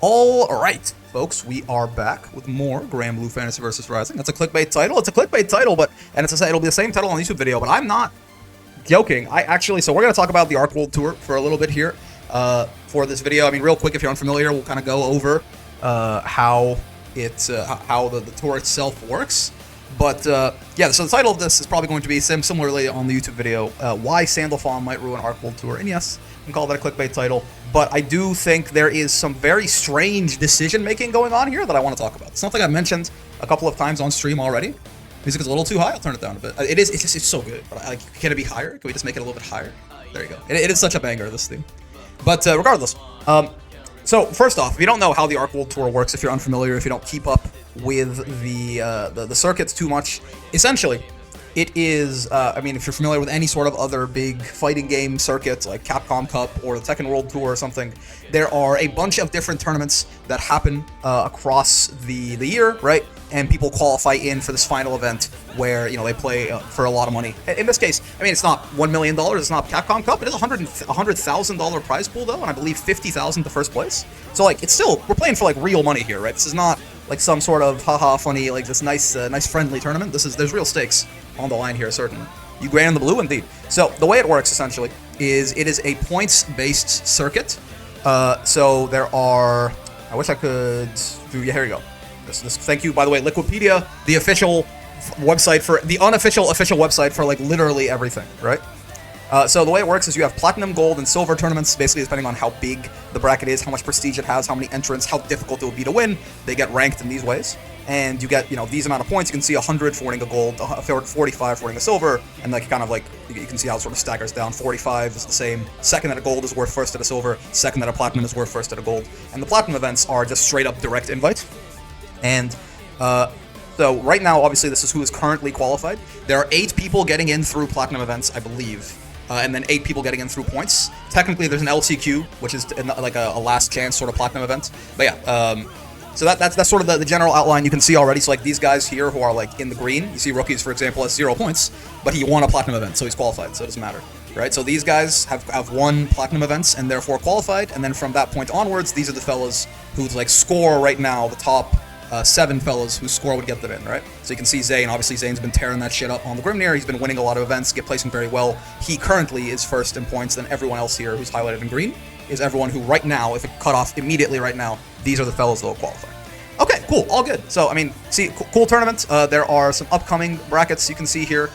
All right, folks, we are back with more Granblue Fantasy vs. Rising. That's a clickbait title. It's a clickbait title, it'll be the same title on the YouTube video, but I'm not joking. So we're going to talk about the Arc World Tour for a little bit here for this video. I mean, real quick, if you're unfamiliar, we'll kind of go over how the tour itself works. But yeah, so the title of this is probably going to be similarly on the YouTube video, why Sandalphon might ruin Arc World Tour. And yes, you can call that a clickbait title, but I do think there is some very strange decision-making going on here that I want to talk about. It's something I've mentioned a couple of times on stream already. Music is a little too high. I'll turn it down a bit. It's so good. But can it be higher? Can we just make it a little bit higher? There you go. It is such a banger, this theme. But regardless, so first off, if you don't know how the Arc World Tour works, if you're unfamiliar, if you don't keep up with the circuits too much, essentially, it is, I mean, if you're familiar with any sort of other big fighting game circuits like Capcom Cup or the Tekken World Tour or something, there are a bunch of different tournaments that happen across the year, right? And people qualify in for this final event where, you know, they play for a lot of money. In this case, I mean, it's not $1 million, it's not Capcom Cup, it is a $100,000 prize pool, though, and I believe $50,000 to first place. So, like, it's still, we're playing for, like, real money here, right? This is not, like, some sort of haha funny, like, this nice friendly tournament. There's real stakes on the line here, certainly. You grand in the blue, indeed. So, the way it works, essentially, is it is a points-based circuit. So, there are, I wish I could do, yeah, here we go. Thank you, by the way, Liquipedia, the official website for, the unofficial official website for, like, literally everything, right? So the way it works is you have platinum, gold, and silver tournaments, basically depending on how big the bracket is, how much prestige it has, how many entrants, how difficult it will be to win. They get ranked in these ways. And you get, you know, these amount of points. You can see 100 for winning a gold, 45 for winning a silver, and like kind of like, you can see how it sort of staggers down. 45 is the same. Second at a gold is worth first at a silver. Second at a platinum is worth first at a gold. And the platinum events are just straight up direct invite. And so right now, obviously, this is who is currently qualified. There are 8 people getting in through platinum events, I believe. And then 8 people getting in through points. Technically, there's an LCQ, which is like a last chance sort of platinum event. But yeah, so that's sort of the general outline you can see already. So like these guys here who are like in the green, you see Rookies, for example, has 0 points, but he won a platinum event, so he's qualified, so it doesn't matter, right? So these guys have won platinum events and therefore qualified, and then from that point onwards, these are the fellas who's like score right now, the top 7 fellas whose score would get them in, right? So you can see Zane. Obviously, Zane's been tearing that shit up on the Grimnir. He's been winning a lot of events, placing very well. He currently is first in points. Then everyone else here who's highlighted in green is everyone who right now, if it cut off immediately right now, these are the fellas that will qualify. Okay, cool, all good. So, I mean, see, cool tournament. There are some upcoming brackets you can see here.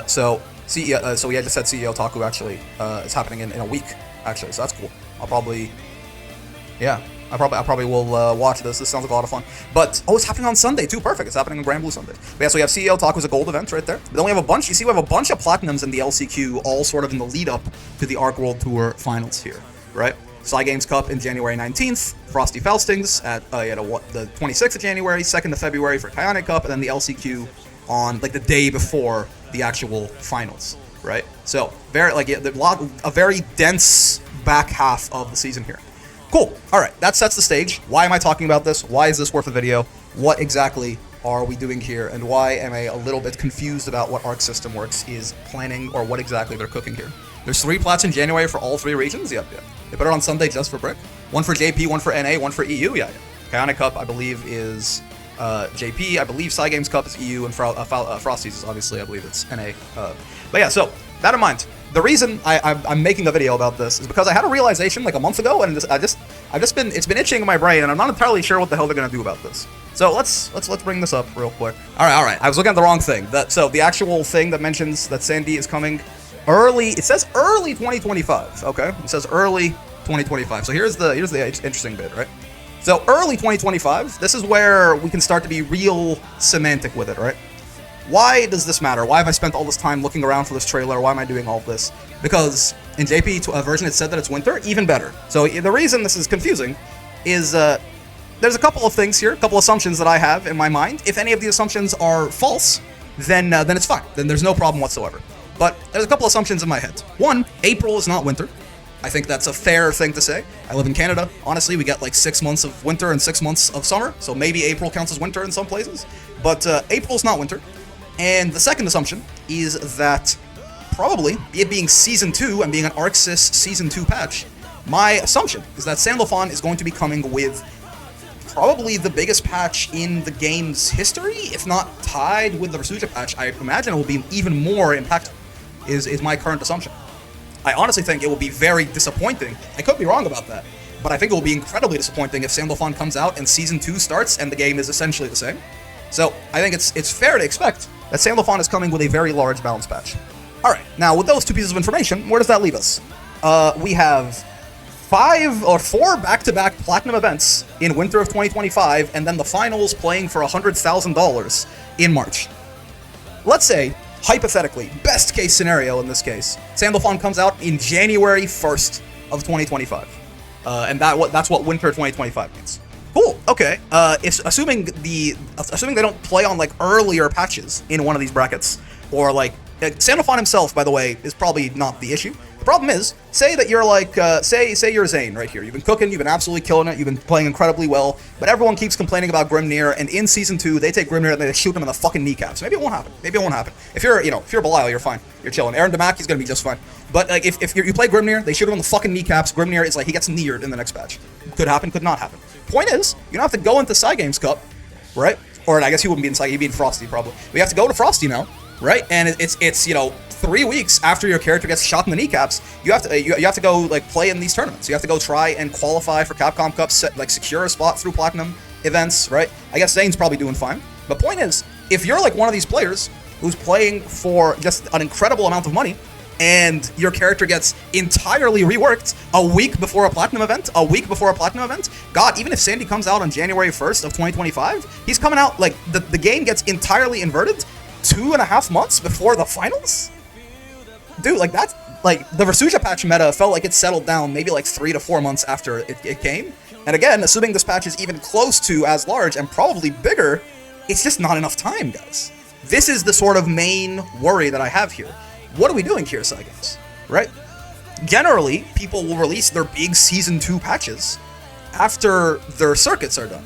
So we just said CEO Taku actually is happening in a week, actually, so that's cool. I probably will watch this. This sounds like a lot of fun. But, oh, it's happening on Sunday, too. Perfect. It's happening on Granblue Sunday. But yeah, so we have CEO Taku's a gold event right there. But then we have a bunch, you see, we have a bunch of platinums in the LCQ, all sort of in the lead-up to the Arc World Tour finals here, right? Cygames Cup in January 19th, Frosty Faustings at the 26th of January, 2nd of February for Kyonic Cup, and then the LCQ on, like, the day before the actual finals, right? So, a very dense back half of the season here. Cool. All right, that sets the stage. Why am I talking about this? Why is this worth a video? What exactly are we doing here? And why am I a little bit confused about what Arc System Works is planning or what exactly they're cooking here? There's 3 plats in January for all 3 regions? Yep. They put it on Sunday just for Brick. 1 for JP, 1 for NA, 1 for EU? Yeah. Kyonic Cup, I believe, is JP. I believe Cygames Cup is EU, and Frosties is obviously, I believe it's NA. But yeah, so that in mind, the reason I'm making a video about this is because I had a realization like a month ago, and it's been itching in my brain, and I'm not entirely sure what the hell they're gonna do about this. So let's bring this up real quick. All right. I was looking at the wrong thing. So the actual thing that mentions that Sandy is coming early. It says early 2025. Okay, it says early 2025. So here's the interesting bit, right? So early 2025. This is where we can start to be real semantic with it, right? Why does this matter? Why have I spent all this time looking around for this trailer? Why am I doing all this? Because in JP version it said that it's winter, even better. So the reason this is confusing is there's a couple of things here, a couple assumptions that I have in my mind. If any of the assumptions are false, then it's fine. Then there's no problem whatsoever. But there's a couple assumptions in my head. 1, April is not winter. I think that's a fair thing to say. I live in Canada. Honestly, we get like 6 months of winter and 6 months of summer, so maybe April counts as winter in some places. But April's not winter. And the second assumption is that probably, it being Season 2 and being an ArcSys Season 2 patch, My assumption is that Sandalphon is going to be coming with probably the biggest patch in the game's history, if not tied with the Versucha patch. I imagine it will be even more impactful, is my current assumption. I honestly think it will be very disappointing. I could be wrong about that, but I think it will be incredibly disappointing if Sandalphon comes out and Season 2 starts and the game is essentially the same. So I think it's fair to expect that Sandalphon is coming with a very large balance patch. Alright, now with those two pieces of information, where does that leave us? We have 5 or 4 back-to-back Platinum events in winter of 2025, and then the finals playing for $100,000 in March. Let's say, hypothetically, best case scenario in this case, Sandalphon comes out in January 1st of 2025. And that's what winter 2025 means. Cool. Okay. Assuming they don't play on like earlier patches in one of these brackets, or like Sandalphon himself, by the way, is probably not the issue. The problem is, say that you're like, say you're Zane right here. You've been cooking, you've been absolutely killing it, you've been playing incredibly well, but everyone keeps complaining about Grimnir, and in Season 2, they take Grimnir and they shoot him in the fucking kneecaps. Maybe it won't happen. Maybe it won't happen. If you're Belial, you're fine. You're chilling. Aaron Damaki's gonna be just fine. But like, if you play Grimnir, they shoot him in the fucking kneecaps, Grimnir is like, he gets neared in the next patch. Could happen, could not happen. Point is, you don't have to go into Cygames Cup, right? Or I guess he wouldn't be in Cygames, he'd be in Frosty probably. But you have to go to Frosty now, right? And it's 3 weeks after your character gets shot in the kneecaps, you have to go like play in these tournaments. You have to go try and qualify for Capcom Cup, secure a spot through Platinum events, right? I guess Zane's probably doing fine. But point is, if you're like one of these players who's playing for just an incredible amount of money, and your character gets entirely reworked a week before a Platinum event, God, even if Sandy comes out on January 1st of 2025, he's coming out like the game gets entirely inverted 2.5 months before the finals? Dude, like that's like the Versucha patch meta felt like it settled down maybe like 3 to 4 months after it came. And again, assuming this patch is even close to as large and probably bigger, it's just not enough time, guys. This is the sort of main worry that I have here. What are we doing here, Cygames? Right? Generally, people will release their big Season 2 patches after their circuits are done.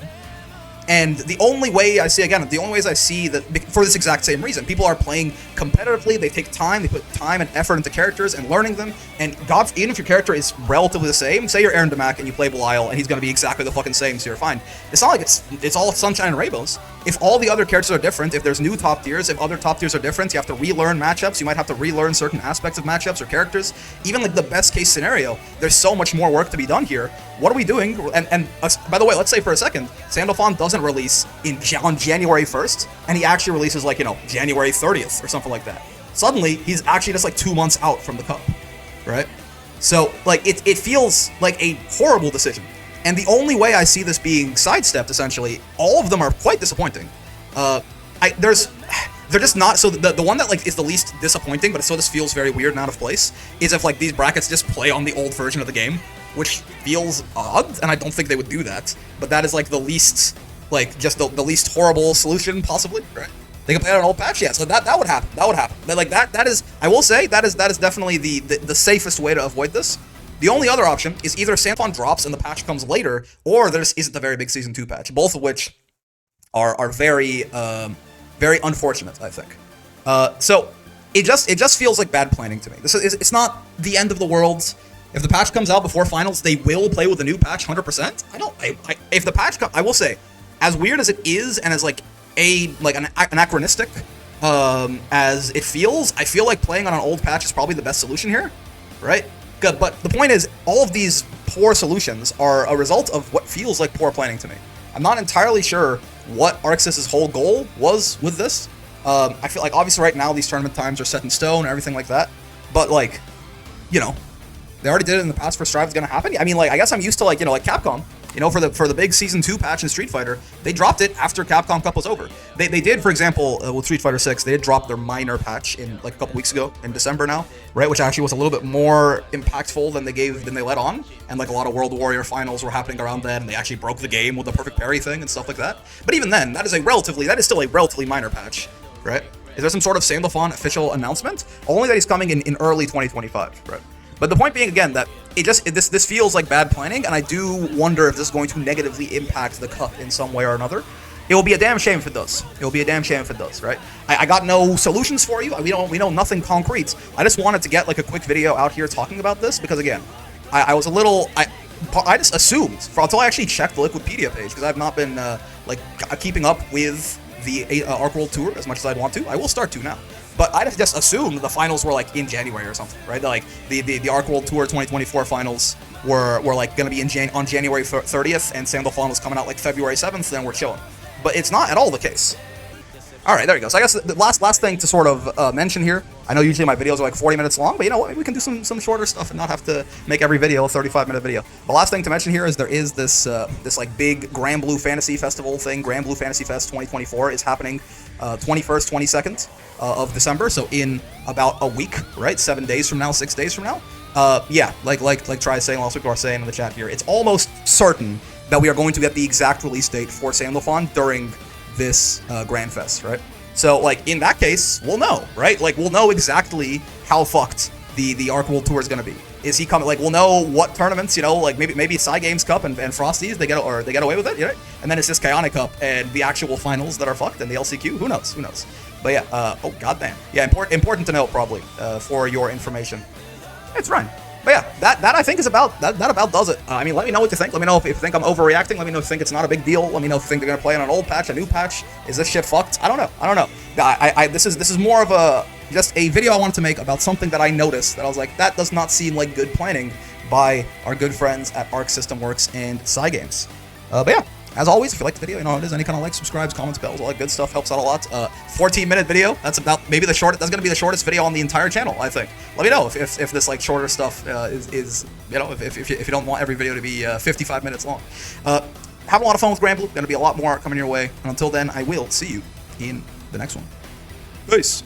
And the only way I see, again, the only ways I see that, for this exact same reason, people are playing competitively, they take time, they put time and effort into characters and learning them, and God, even if your character is relatively the same, say you're Aaron Damak and you play Belial, and he's going to be exactly the fucking same, so you're fine. It's not like it's all sunshine and rainbows. If all the other characters are different, if there's new top tiers, if other top tiers are different, you have to relearn matchups, you might have to relearn certain aspects of matchups or characters. Even like the best case scenario, there's so much more work to be done here. What are we doing? And by the way, let's say for a second, Sandalphon doesn't release on January 1st, and he actually releases like, January 30th or something like that. Suddenly, he's actually just like 2 months out from the cup, right? So, like, it feels like a horrible decision. And the only way I see this being sidestepped, essentially, all of them are quite disappointing. They're just not, so the one that, like, is the least disappointing, but it still just feels very weird and out of place, is if, like, these brackets just play on the old version of the game, which feels odd, and I don't think they would do that, but that is, like, the least, like, just the least horrible solution, possibly, right? They can play on an old patch, yeah, so that would happen, But, like, that is, I will say, that is definitely the safest way to avoid this. The only other option is either Sandalphon drops and the patch comes later, or there isn't the very big Season 2 patch, both of which are very, very unfortunate, I think. So it just feels like bad planning to me. It's not the end of the world. If the patch comes out before finals, they will play with the new patch 100%. If the patch I will say, as weird as it is, and as like an anachronistic as it feels, I feel like playing on an old patch is probably the best solution here, right? Good, but the point is, all of these poor solutions are a result of what feels like poor planning to me. I'm not entirely sure what Arxis' whole goal was with this. I feel like, obviously, right now, these tournament times are set in stone and everything like that. But, like, they already did it in the past for Strive's gonna happen. I mean, like, I guess I'm used to, like, like Capcom. For the big Season 2 patch in Street Fighter, they dropped it after Capcom Cup was over. They did, for example, with Street Fighter 6, they did drop their minor patch in like a couple weeks ago, in December now, right? Which actually was a little bit more impactful than they let on. And like a lot of World Warrior finals were happening around then, and they actually broke the game with the perfect parry thing and stuff like that. But even then, that is still a relatively minor patch, right? Is there some sort of Sandalphon official announcement? Only that he's coming in early 2025, right? But the point being, again, that this feels like bad planning, and I do wonder if this is going to negatively impact the cup in some way or another. It will be a damn shame if it does. Right? I got no solutions for you. We know nothing concrete. I just wanted to get like a quick video out here talking about this because, again, I was a little, I just assumed until I actually checked the Liquipedia page, because I've not been like keeping up with the Arc World Tour as much as I'd want to. I will start to now, but I just assumed the finals were like in January or something, right? Like the Arc World Tour 2024 finals were like gonna be on January 30th, and Sandalphon was coming out like February 7th. Then we're chilling, but it's not at all the case. All right, there you go. So I guess the last thing to sort of mention here. I know usually my videos are like 40 minutes long, but you know what? Maybe we can do some shorter stuff and not have to make every video a 35-minute video. The last thing to mention here is there is this this like big Granblue Fantasy Festival thing. Granblue Fantasy Fest 2024 is happening 21st, 22nd of December. So in about a week, right? 7 days from now, 6 days from now. Yeah, like Try saying, lots of people are saying in the chat here, it's almost certain that we are going to get the exact release date for Sandalphon during this Grand Fest, right? So, like, in that case, we'll know, right? Like, we'll know exactly how fucked the Arc World Tour is going to be. Is he coming? Like, we'll know what tournaments, you know, like maybe Cygames Cup and Frosties, they get away with it, you know? And then it's just Chaotic Cup and the actual finals that are fucked and the LCQ. Who knows? Who knows? But yeah, oh goddamn, yeah, important to note probably for your information. It's Ryan. But yeah, that I think is about that about does it. I mean, let me know what you think. Let me know if you think I'm overreacting. Let me know if you think it's not a big deal. Let me know if you think they're gonna play on an old patch, a new patch. Is this shit fucked? I don't know. This is more of just a video I wanted to make about something that I noticed that I was like, that does not seem like good planning by our good friends at Arc System Works and Cygames. But yeah. As always, if you like the video, you know how it is. Any kind of likes, subscribes, comments, bells, all that good stuff helps out a lot. 14-minute video. That's about maybe the short. That's gonna be the shortest video on the entire channel, I think. Let me know if this like shorter stuff is you know if you don't want every video to be 55 minutes long. Have a lot of fun with Granblue. Gonna be a lot more coming your way. And until then, I will see you in the next one. Peace.